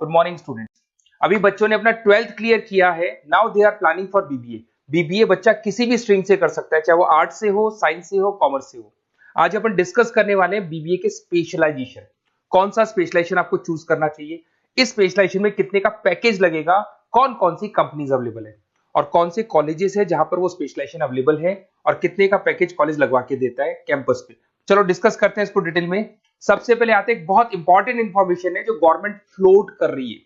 Good morning students. अभी बच्चों ने अपना 12th क्लियर किया है। Now they are planning for BBA. BBA बच्चा किसी भी स्ट्रीम से कर सकता है, चाहे वो आर्ट से हो, साइंस से हो, कॉमर्स से हो। आज अपन डिस्कस करने वाले हैं बीबीए के स्पेशलाइजेशन। कौन सा स्पेशलाइजेशन आपको चूज करना चाहिए, इस स्पेशलाइजेशन में कितने का पैकेज लगेगा, कौन कौन सी कंपनीज अवेलेबल है और कौन से कॉलेजेस है जहां पर वो स्पेशलाइजेशन अवेलेबल है और कितने का पैकेज कॉलेज लगवा के देता है कैंपस पे। चलो डिस्कस करते हैं इसको डिटेल में। सबसे पहले आते हैं, एक बहुत इंपॉर्टेंट इंफॉर्मेशन है जो गवर्नमेंट फ्लोट कर रही है,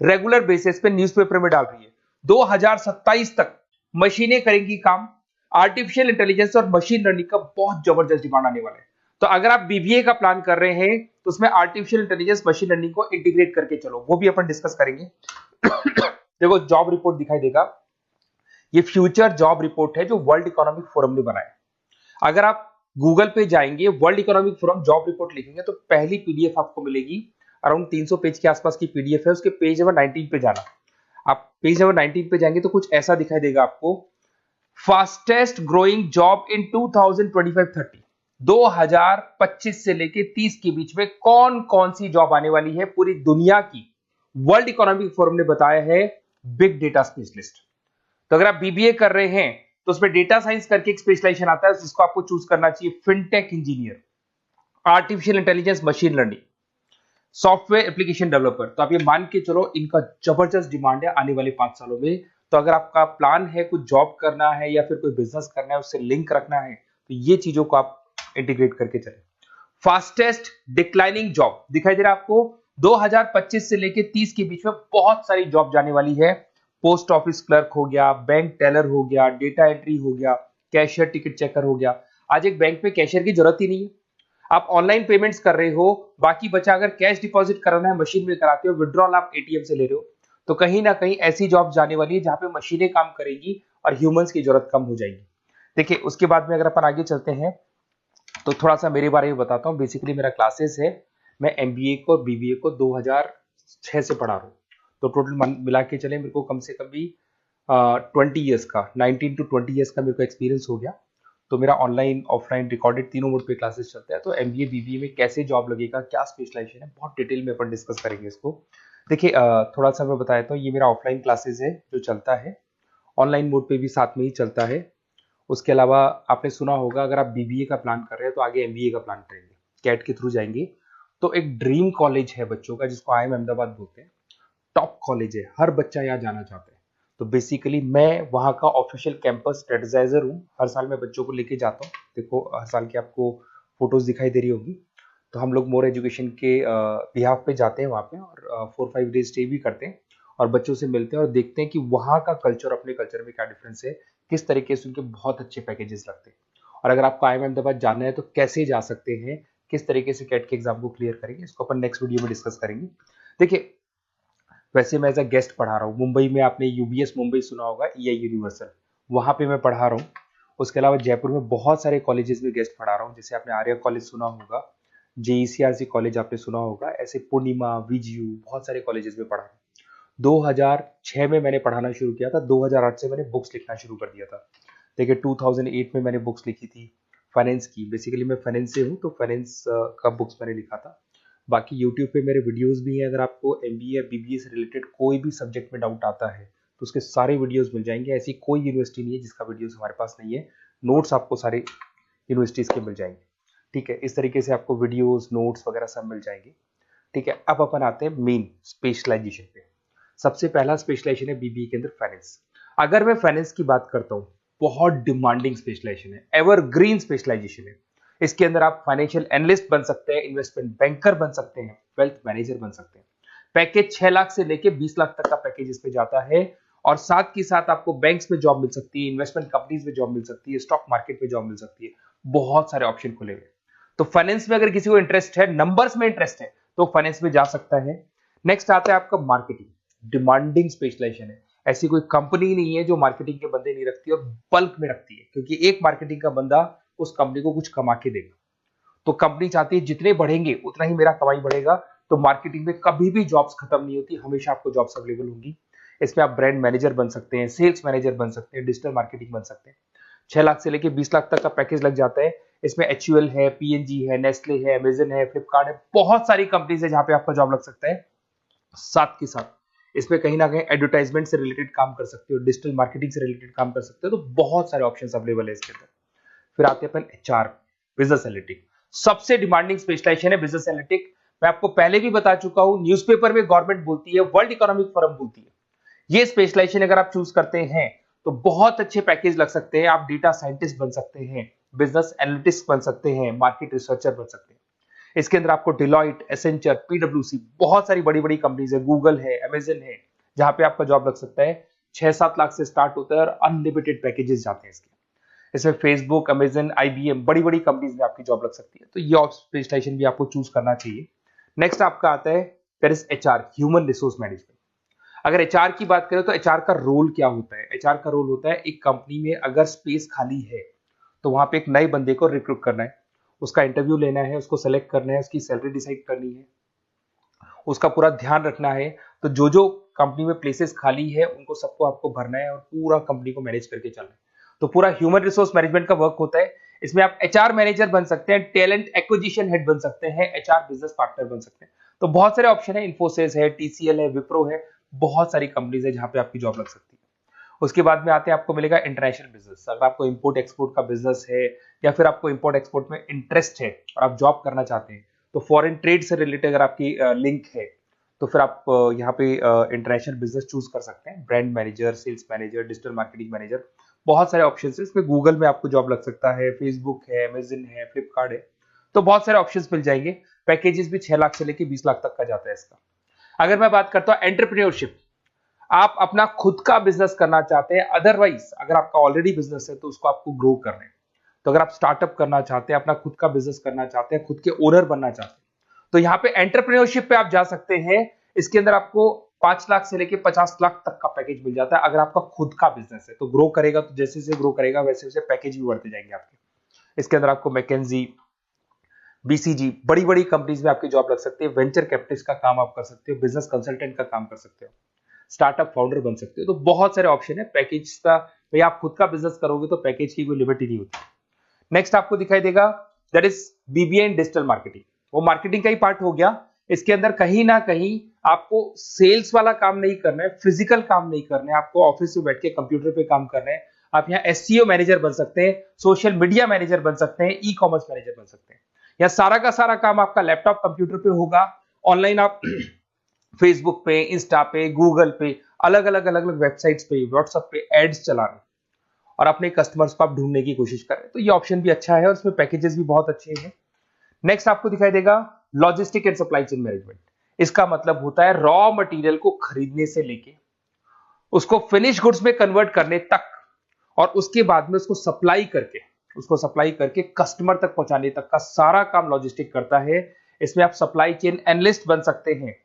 रेगुलर बेसिस पे न्यूज़पेपर में डाल रही है। 2027 तक मशीनें करेंगी काम। आर्टिफिशियल इंटेलिजेंस और मशीन लर्निंग का बहुत जबरदस्त डिमांड आने वाला है। तो अगर आप बीबीए का प्लान कर रहे हैं तो उसमें आर्टिफिशियल इंटेलिजेंस, मशीन लर्निंग को इंटीग्रेट करके चलो, वो भी अपन डिस्कस करेंगे। देखो जॉब रिपोर्ट दिखाई देगा, ये फ्यूचर जॉब रिपोर्ट है जो वर्ल्ड इकोनॉमिक फोरम ने बनाया। अगर आप गूगल पे जाएंगे, world economic forum job report लिखेंगे तो पहली पीडीएफ आपको मिलेगी। अराउंड 300 पेज के आसपास की पीडीएफ है। उसके पेज नंबर 19 पे जाना। आप पेज नंबर 19 पे जाएंगे तो कुछ ऐसा दिखाई देगा आपको, फास्टेस्ट ग्रोइंग जॉब इन 2025-30, 2025 से लेके 30 के बीच में कौन कौन सी जॉब आने वाली है पूरी दुनिया की। वर्ल्ड इकोनॉमिक फोरम ने बताया है बिग डेटा स्पेशलिस्ट। तो अगर आप बीबीए कर रहे हैं तो उसमें डेटा साइंस करके एक स्पेशलाइजेशन आता है, जिसको आपको चूज करना चाहिए। Fintech engineer, artificial intelligence, machine learning, software application developer. तो आप ये मान के चलो इनका जबरदस्त डिमांड है आने वाले 5 सालों में। तो अगर आपका प्लान है कुछ जॉब करना है या फिर कोई बिजनेस करना है, उससे लिंक रखना है, तो ये चीजों को आप इंटीग्रेट करके चले। फास्टेस्ट डिक्लाइनिंग जॉब दिखाई दे रहा है आपको, 2025 से लेके 30 के बीच में बहुत सारी जॉब जाने वाली है। पोस्ट ऑफिस क्लर्क हो गया, बैंक टेलर हो गया, डेटा एंट्री हो गया, कैशियर, टिकट चेकर हो गया। आज एक बैंक में कैशियर की जरूरत ही नहीं है। आप ऑनलाइन पेमेंट्स कर रहे हो, बाकी बचा अगर कैश डिपॉजिट कराना है मशीन में कराते हो, विड्रॉल आप एटीएम से ले रहे हो। तो कहीं ना कहीं ऐसी जॉब जाने वाली है जहां पे मशीनें काम करेंगी और ह्यूमंस की जरूरत कम हो जाएगी। देखिए उसके बाद में अगर अपन आगे चलते हैं तो थोड़ा सा मेरे बारे में बताता हूँ। बेसिकली मेरा क्लासेस है, मैं एमबीए को और बीबीए को 2006 से पढ़ा रहा हूँ। तो टोटल मिला के चले मेरे को कम से कम भी 20 ईयर्स का, 19 to 20 ईयर्स का मेरे को एक्सपीरियंस हो गया। तो मेरा ऑनलाइन ऑफलाइन रिकॉर्डेड तीनों मोड पे क्लासेस चलते हैं। तो एमबीए बीबीए में कैसे जॉब लगेगा, क्या स्पेशलाइजेशन है, बहुत डिटेल में अपन डिस्कस करेंगे इसको। देखिए थोड़ा सा मैं बताया तो ये मेरा ऑफलाइन क्लासेस है जो चलता है, ऑनलाइन मोड पे भी साथ में ही चलता है। उसके अलावा आपने सुना होगा अगर आप बीबीए का प्लान कर रहे हैं तो आगे एमबीए का प्लान करेंगे, कैट के थ्रू जाएंगे। तो एक ड्रीम कॉलेज है बच्चों का जिसको IIM अहमदाबाद बोलते हैं। टॉप कॉलेज है, हर बच्चा यहाँ जाना चाहता है। तो बेसिकली मैं वहाँ का ऑफिशियल कैंपस स्ट्रेटेजाइजर हूँ। हर साल मैं बच्चों को लेके जाता हूँ। देखो हर साल की आपको फोटोज दिखाई दे रही होगी। तो हम लोग मोर एजुकेशन के बिहाफ पे जाते हैं वहाँ पे और 4-5 डेज स्टे भी करते हैं और बच्चों से मिलते हैं और देखते हैं कि वहाँ का कल्चर अपने कल्चर में क्या डिफरेंस है, किस तरीके से उनके बहुत अच्छे पैकेजेस लगते हैं। और अगर आपको IIM अहमदाबाद जाना है तो कैसे जा सकते हैं, किस तरीके से कैट के एग्जाम को क्लियर करेंगे, इसको अपन नेक्स्ट वीडियो में डिस्कस करेंगे। देखिए वैसे मैं एज अ गेस्ट पढ़ा रहा हूँ मुंबई में, आपने यूबीएस मुंबई सुना होगा, EI यूनिवर्सल, वहाँ पे मैं पढ़ा रहा हूँ। उसके अलावा जयपुर में बहुत सारे कॉलेजेस में गेस्ट पढ़ा रहा हूँ, जैसे आपने आर्या कॉलेज सुना होगा, JECRC कॉलेज आपने सुना होगा, ऐसे पूर्णिमा, VGU, बहुत सारे कॉलेजेस में पढ़ा रहा हूँ। 2006 में मैंने पढ़ाना शुरू किया था, 2008 से मैंने बुक्स लिखना शुरू कर दिया था। देखिए 2008 में मैंने बुक्स लिखी थी फाइनेंस की। बेसिकली मैं फाइनेंस से हूँ तो फाइनेंस का बुक्स मैंने लिखा था। बाकी यूट्यूब पे मेरे वीडियोस भी हैं। अगर आपको एमबीए या बीबीए से रिलेटेड कोई भी सब्जेक्ट में डाउट आता है तो उसके सारे वीडियोस मिल जाएंगे। ऐसी कोई यूनिवर्सिटी नहीं है जिसका वीडियोस हमारे पास नहीं है। नोट्स आपको सारे यूनिवर्सिटीज के मिल जाएंगे, ठीक है। इस तरीके से आपको वीडियोस, नोट्स वगैरह सब मिल जाएंगे, ठीक है। अब अपन आते हैं मेन स्पेशलाइजेशन पे। सबसे पहला स्पेशलाइजेशन है बीबीए के अंदर फाइनेंस। अगर मैं फाइनेंस की बात करता हूँ, बहुत डिमांडिंग स्पेशलाइजेशन है, एवरग्रीन स्पेशलाइजेशन है। इसके अंदर आप फाइनेंशियल एनालिस्ट बन सकते हैं, इन्वेस्टमेंट बैंकर बन सकते हैं, वेल्थ मैनेजर बन सकते हैं। पैकेज 6 लाख से लेके 20 लाख तक का पैकेज इस पे जाता है और साथ ही साथ आपको बैंक्स में जॉब मिल सकती है, इन्वेस्टमेंट कंपनीज में जॉब मिल सकती है, स्टॉक मार्केट में जॉब मिल सकती है। बहुत सारे ऑप्शन खुले हुए। तो फाइनेंस में अगर किसी को इंटरेस्ट है, नंबर्स में इंटरेस्ट है, तो फाइनेंस में जा सकता है। नेक्स्ट आता है आपका मार्केटिंग। डिमांडिंग स्पेशलाइजेशन है। ऐसी कोई कंपनी नहीं है जो मार्केटिंग के बंदे नहीं रखती और बल्क में रखती है, क्योंकि एक मार्केटिंग का बंदा उस कंपनी को कुछ कमा के देगा। तो कंपनी चाहती है जितने बढ़ेंगे उतना ही मेरा कमाई बढ़ेगा। तो मार्केटिंग में कभी भी जॉब्स खत्म नहीं होती, हमेशा आपको जॉब्स अवेलेबल होंगी। इसमें आप ब्रांड मैनेजर बन सकते हैं, सेल्स मैनेजर बन सकते हैं, डिजिटल मार्केटिंग बन सकते हैं। 6 लाख से लेके 20 लाख तक का पैकेज लग जाता है। इसमें HUL है, PNG है, नेस्ले है, अमेजन है, फ्लिपकार्ट है, बहुत सारी कंपनीज है जहां पे आपका जॉब लग सकता है। साथ के साथ इसमें कहीं ना कहीं एडवर्टाइजमेंट से रिलेटेड काम कर सकते हो, डिजिटल मार्केटिंग से रिलेटेड काम कर सकते हो, तो बहुत सारे ऑप्शंस अवेलेबल है इसके अंदर। फिर आते हैं अपन एचआर, बिजनेस एनालिटिक। सबसे डिमांडिंग स्पेशलाइजेशन है बिजनेस एनालिटिक। मैं आपको पहले भी बता चुका हूं, न्यूज़पेपर में गवर्नमेंट बोलती है, वर्ल्ड इकोनॉमिक फोरम बोलती है। ये स्पेशलाइजेशन अगर आप चूज करते हैं तो बहुत अच्छे पैकेज लग सकते हैं। आप डेटा साइंटिस्ट बन सकते हैं, बिजनेस एनालिटिस्ट बन सकते हैं, मार्केट रिसर्चर बन सकते हैं। इसके अंदर आपको डिलॉइट, एसेंचर, पीडब्ल्यूसी, बहुत सारी बड़ी बड़ी कंपनीज है, गूगल है, अमेजन है, जहां पे आपका जॉब लग सकता है। 6-7 लाख से स्टार्ट होता है और अनलिमिटेड पैकेजेस जाते हैं इसके। इसमें फेसबुक, अमेजन, आईबीएम, बड़ी बड़ी कंपनीज में आपकी जॉब लग सकती है। तो ये स्पेशलाइजेशन भी आपको चूज करना चाहिए। नेक्स्ट आपका आता है there is HR, human resource management. अगर एचआर की बात करें तो एचआर का रोल क्या होता है? एचआर का रोल होता है, एक कंपनी में अगर स्पेस खाली है तो वहां पे एक नए बंदे को रिक्रूट करना है, उसका इंटरव्यू लेना है, उसको सेलेक्ट करना है, उसकी सैलरी डिसाइड करनी है, उसका पूरा ध्यान रखना है। तो जो जो कंपनी में प्लेसेस खाली है उनको सबको आपको भरना है और पूरा कंपनी को मैनेज करके चलना है। तो पूरा ह्यूमन रिसोर्स मैनेजमेंट का वर्क होता है। इसमें आप एचआर मैनेजर बन सकते हैं, टैलेंट एक्विजिशन हेड बन सकते हैं, एचआर बिजनेस पार्टनर बन सकते हैं। तो बहुत सारे ऑप्शन है, इन्फोसिस है, टीसीएल है, विप्रो है, बहुत सारी कंपनीज है जहां पे आपकी जॉब लग सकती है। उसके बाद में आते हैं, आपको मिलेगा इंटरनेशनल बिजनेस। अगर आपको इंपोर्ट एक्सपोर्ट का बिजनेस है या फिर आपको इंपोर्ट एक्सपोर्ट में इंटरेस्ट है और आप जॉब करना चाहते हैं, तो फॉरेन ट्रेड से रिलेटेड अगर आपकी लिंक है तो फिर आप यहाँ पे इंटरनेशनल बिजनेस चूज कर सकते हैं। Brand manager, sales manager, digital marketing manager, बहुत सारे ऑप्शन है इसमें। गूगल में आपको जॉब लग सकता है, फेसबुक है, अमेजन है, फ्लिपकार्ट है, तो बहुत सारे ऑप्शंस मिल जाएंगे। पैकेजेस भी 6 लाख से लेके 20 लाख तक का जाता है इसका। अगर मैं बात करता हूं एंटरप्रेन्योरशिप, आप अपना खुद का बिजनेस करना चाहते हैं, अदरवाइज अगर आपका ऑलरेडी बिजनेस है तो उसको आपको ग्रो करना है। तो अगर आप स्टार्टअप करना चाहते हैं, अपना खुद का बिजनेस करना चाहते हैं, खुद के ओनर बनना चाहते हैं, तो यहाँ पे एंटरप्रेन्योरशिप पे आप जा सकते हैं। इसके अंदर आपको 5 लाख से लेके 50 लाख तक का पैकेज मिल जाता है। अगर आपका खुद का बिजनेस है तो ग्रो करेगा, तो जैसे जैसे ग्रो करेगा वैसे वैसे पैकेज भी बढ़ते जाएंगे आपके। इसके अंदर आपको मैकेंजी, बीसीजी, बड़ी बड़ी कंपनीज में आपकी जॉब लग सकती है। वेंचर कैपिटलिस्ट का काम आप कर सकते हो, बिजनेस कंसल्टेंट का काम कर सकते हो, स्टार्टअप फाउंडर बन सकते हो। तो बहुत सारे ऑप्शन है पैकेज का। भाई आप खुद का बिजनेस करोगे तो पैकेज की कोई लिमिट ही नहीं होती। नेक्स्ट आपको दिखाई देगा that is BBA in digital marketing. वो मार्केटिंग का ही पार्ट हो गया। इसके अंदर कहीं ना कहीं आपको सेल्स वाला काम नहीं करना है, फिजिकल काम नहीं करना है, आपको ऑफिस में बैठ के कंप्यूटर पे काम करना है। आप यहाँ एसईओ मैनेजर बन सकते हैं, सोशल मीडिया मैनेजर बन सकते हैं, ई कॉमर्स मैनेजर बन सकते हैं। यह सारा का सारा काम आपका लैपटॉप कंप्यूटर पे होगा। ऑनलाइन आप फेसबुक पे, इंस्टा पे, गूगल पे, अलग अलग वेबसाइट्स पे, व्हाट्सएप पे एड्स चला रहे हैं और अपने कस्टमर्स को आप ढूंढने की कोशिश कर रहे हैं। तो ये ऑप्शन भी अच्छा है और इसमें पैकेजेस भी बहुत अच्छे हैं। नेक्स्ट आपको दिखाई देगा logistic and supply chain management. इसका मतलब होता है रॉ मटेरियल को खरीदने से लेके उसको फिनिश गुड्स में कन्वर्ट करने तक और उसके बाद में उसको सप्लाई करके कस्टमर तक पहुंचाने तक का सारा काम लॉजिस्टिक करता है। इसमें आप सप्लाई चेन एनालिस्ट बन सकते हैं,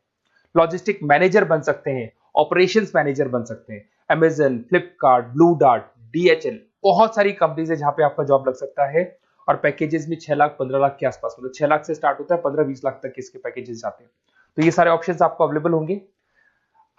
लॉजिस्टिक मैनेजर बन सकते हैं, ऑपरेशंस मैनेजर बन सकते हैं। Amazon, Flipkart, blue dart, DHL, बहुत सारी कंपनीज है जहां पे आपका जॉब लग सकता है। और पैकेजेस भी 6 लाख 15 लाख के आसपास, मतलब 6 लाख से स्टार्ट होता है, 15-20 लाख तक इसके पैकेजेस जाते हैं। तो ये सारे ऑप्शंस आपको अवेलेबल होंगे।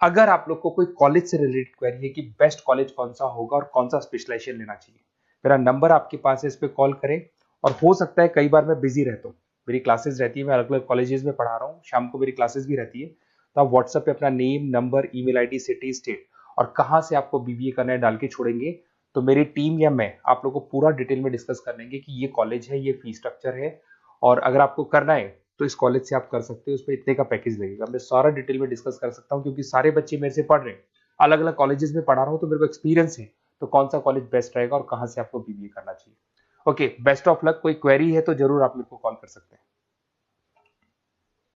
अगर आप लोग को कोई कॉलेज से रिलेटेड क्वेरी है कि बेस्ट कॉलेज कौन सा होगा और कौन सा स्पेशलाइजेशन लेना चाहिए, मेरा नंबर आपके पास है, इस पर कॉल करें। और हो सकता है कई बार मैं बिजी रहता हूँ, मेरी क्लासेस रहती है, मैं अलग अलग कॉलेजेस में पढ़ा रहा हूँ, शाम को मेरी क्लासेस भी रहती है। तो आप व्हाट्सएप पे अपना name, number, email ID, city, state और कहाँ से आपको बीबीए करना है डाल के छोड़ेंगे, तो मेरी टीम या मैं आप लोग को पूरा डिटेल में डिस्कस कर लेंगे कि ये कॉलेज है, ये फीस स्ट्रक्चर है, और अगर आपको करना है तो इस कॉलेज से आप कर सकते हो, उस पर इतने का पैकेज लगेगा। मैं सारा डिटेल में डिस्कस कर सकता हूँ क्योंकि सारे बच्चे मेरे से पढ़ रहे हैं, अलग अलग कॉलेजेस में पढ़ा रहा हूँ, तो मेरे को एक्सपीरियंस है तो कौन सा कॉलेज बेस्ट रहेगा और कहाँ से आपको बीबीए करना चाहिए। Okay, best of luck. कोई क्वेरी है तो जरूर आप मेरे को कॉल कर सकते हैं।